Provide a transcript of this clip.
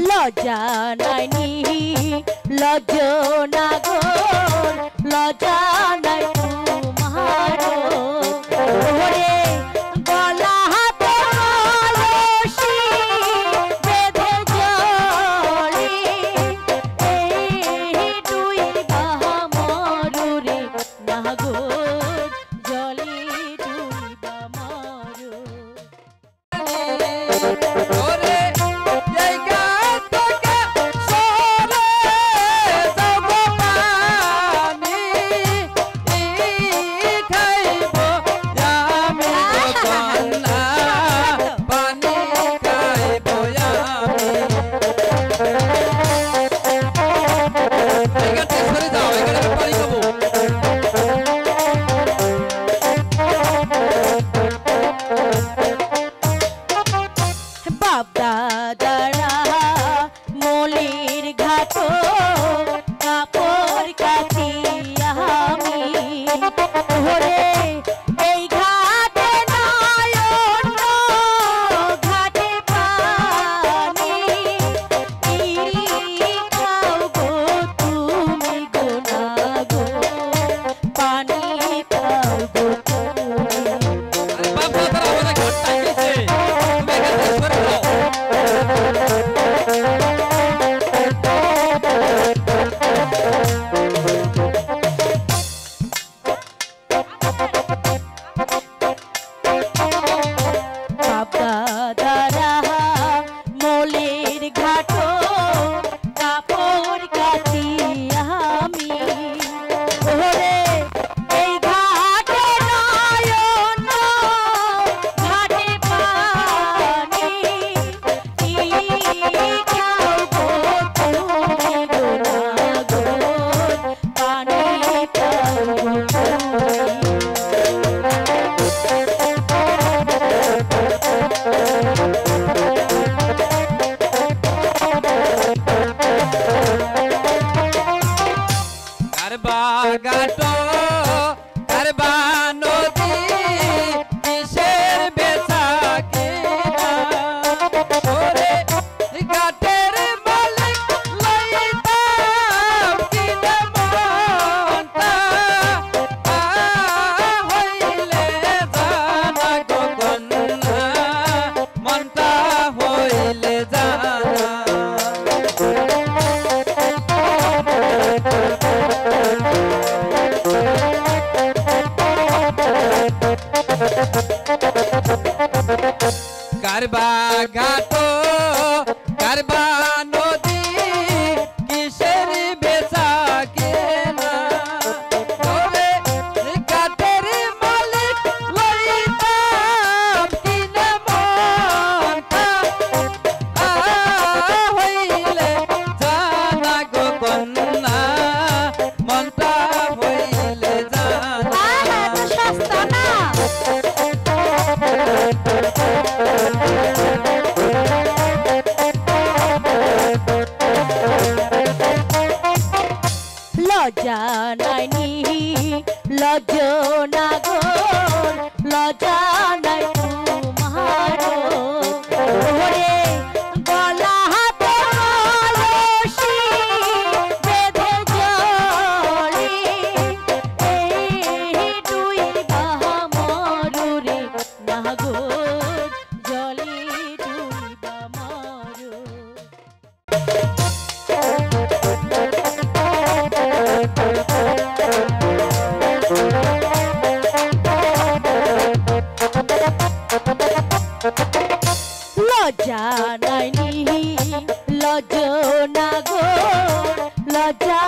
লজ্জা নাই নিহি লজ্জনা গো লজ্জা নাই তোমার ওরে গলা হাতে রশি বেঁধে জড়ি এই দুই বাহা মরুরে না গো জলি দুই বা মরু करबा घाटो करबा नदी किसर बेचा के ना तोरे घाटेर मालिक लइताम किने मनता हইলে জানা গো কন্যা মনটা হইলে জানা তো সস্তা না লজ্জা নাই নিহি লজ্জনা গো লজ্জা নাই তোমার ওরে গলা হাতে রশি বেঁধে জড়ি এই দুই বাহা মরুরে না গো জলি দুই বা মরু লজ্জা নাই নিহি লজ্জনা গো লজ্জা